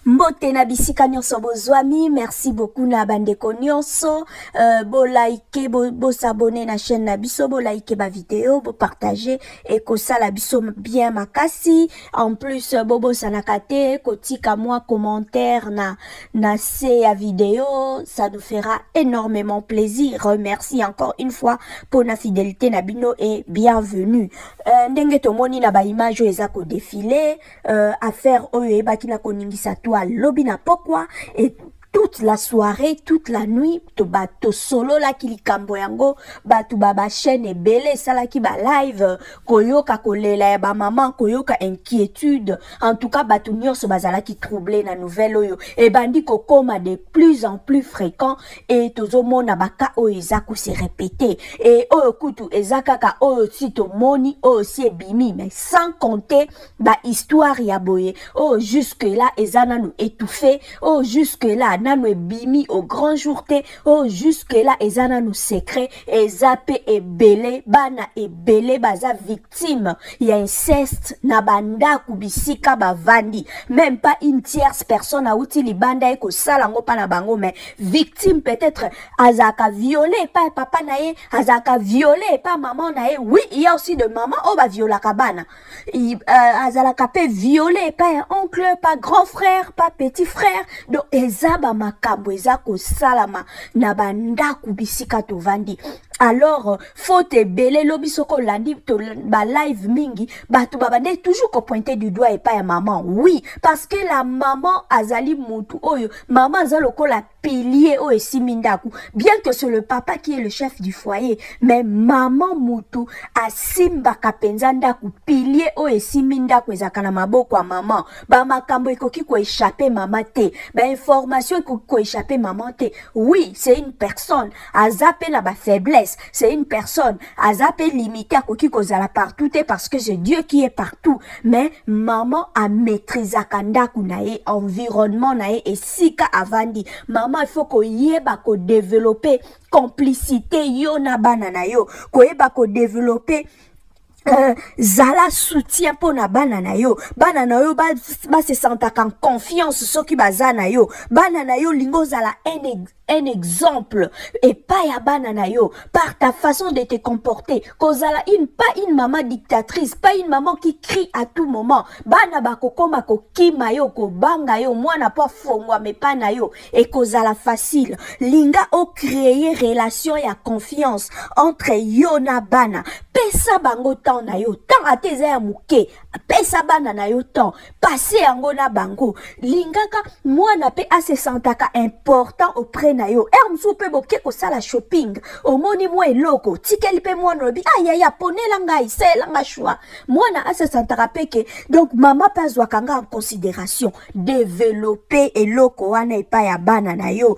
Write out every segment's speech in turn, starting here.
Mbote na bisika nyonso bozwami, merci beaucoup na bandeko nyonso, bo like, bo s'abonner na chaîne na biso, bo like ba vidéo, bo partager et ko sala biso bien makasi. En plus bobo sanakate kotika moi commentaire na se ya vidéo, ça nous fera énormément plaisir. Merci encore une fois pour la fidélité na bino et bienvenue. Ndenge tomoni na ba image eza ko défiler, affaire oyo ebaki na koningisa toi lobby na pokwa et toute la soirée, toute la nuit, to bato solo la ki likambo yango, bato baba chaîne ebele sala ki ba live, koyoka kolela ya ba maman, koyoka inquiétude, en tout cas bato nyonso bazala ki troublé na nouvelle oyo, et bandi kokoma de plus en plus fréquent, et tozo mona baka oyo ezako se répéter, et oyo kutu ezakaka oyo si to moni, oyo si ebimi, mais sans compter ba histoire ya boye, oh jusque là ezana nous étouffé, oh jusque là nanu bimi au grand jour te, oh jusque là ezana nous secret, ezape ebele bana ebele baza victime ya inceste na banda kubisika bavandi, même pas une tierce personne a outi libanda eko salango pa na bango, mais victime peut-être azaka violé pa papa nae, azaka violé pa maman nae. Oui, il y a aussi de maman oh ba viola kabana, azalaka pe violé pa oncle, pa grand frère, pa petit frère, donc ezaba makambo ezako salama na banda kubisika tovandi. Alors faut ebele lobi soko landi to ba live mingi batu babande toujours ko pointer du doigt et pas ya maman. Oui, parce que la maman azali mutu oyo, maman azalo ko la pilier o esimindaku, bien que c'est le papa qui est le chef du foyer, mais maman mutu asimba kapenza ndaku pilier o esimindaku ezakana maboko a maman. Ba makambo ekoki ko échapper maman te, ba information ko échapper maman te. Oui, c'est une personne azape na ba faiblesse, c'est une personne azape limité à koki kozala partout parce que c'est Dieu qui est partout, mais maman a maîtrisé kanda kunae environnement nae et sika avandi. Maman il faut ko yeba ko développer complicité yo na bana na yo, ko yeba ko développer zala soutien pour na bana na yo ba se sentaka en confiance soki bazana yo bana na yo lingo zala un exemple et pas ya bana na yo par ta façon de te comporter, kozala pas une maman dictatrice, pas une maman qui crie à tout moment. Bana bakokoma ko kima yo ko banga yo mwana pa fongwa me pa na yo et kozala facile linga o créer relation ya confiance entre yo na bana, pesa bango temps na yo, temps ateza ya muke, pesa bana na yo temps, passer yango na bango, lingaka mwana pe ase sentaka important auprès na yo. Msupe boke ko sala shopping, omoni mwa eloko, tikeli pe mwana robi, ya ponela ngai, sela nga choix. Mwana ase sentaka peke, donc mama pazwa kanga en considération, développer eloko wana epa ya bana na yo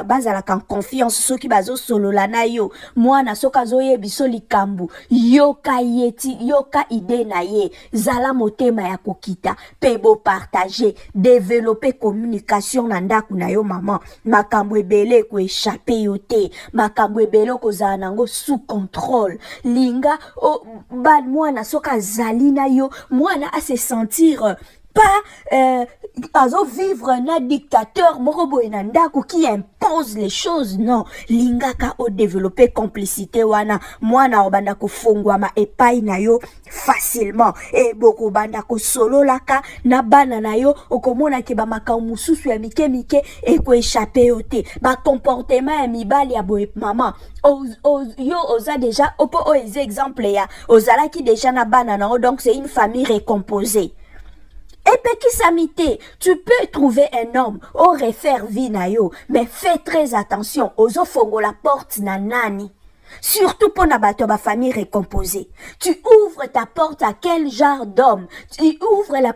bazala kan confiance soki bazo solola na yo, mwana soka zoye biso likambu, yoka yeti, yoka ide na ye, zala motema ya kokita, pebo partager, développer communication na ndaku na yo maman, makambo ebele ko échapper yo te, makambo ebele ko zala nango sous contrôle, linga o bad mwana soka zali na yo, mwana a se sentir pas azo vivre na dictateur morobo enandaku qui impose les choses, non, lingaka o développer complicité wana mwana obanda ko fongwama epai na yo facilement et boko banda ko solo laka na bana na yo okomona ke ba makau mususu ya mike mike e ko échapper yo te, ba comportement ya mibali ya boye maman yo oza déjà opo o exemple ya ozala ki déjà na bana na, donc c'est une famille recomposée. Et puis qui s'amité, tu peux trouver un homme au refaire vie na yo, mais fais très attention aux fongo la porte na nani. Surtout pour na bato ba famille recomposée. Tu ouvres ta porte à quel genre d'homme? Tu ouvres la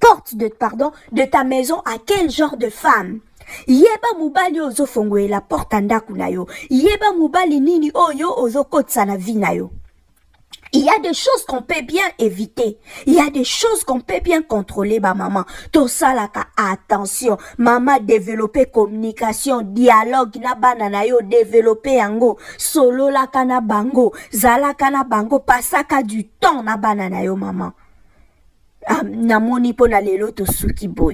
porte de ta maison à quel genre de femme? Yeba mubali ozo fongo la porte andaku na yo. Yeba mubali nini oyo ozo kotsa na vie na yo. Il y a des choses qu'on peut bien éviter. Il y a des choses qu'on peut bien contrôler, ma maman. Tout ça, là, attention. Maman, développer communication, dialogue, na banana yo, développer ango. Solo la kana bango. Zala kana bango. Pasaka du temps, na banana yo, maman. Namoni po na lelo to suki boy.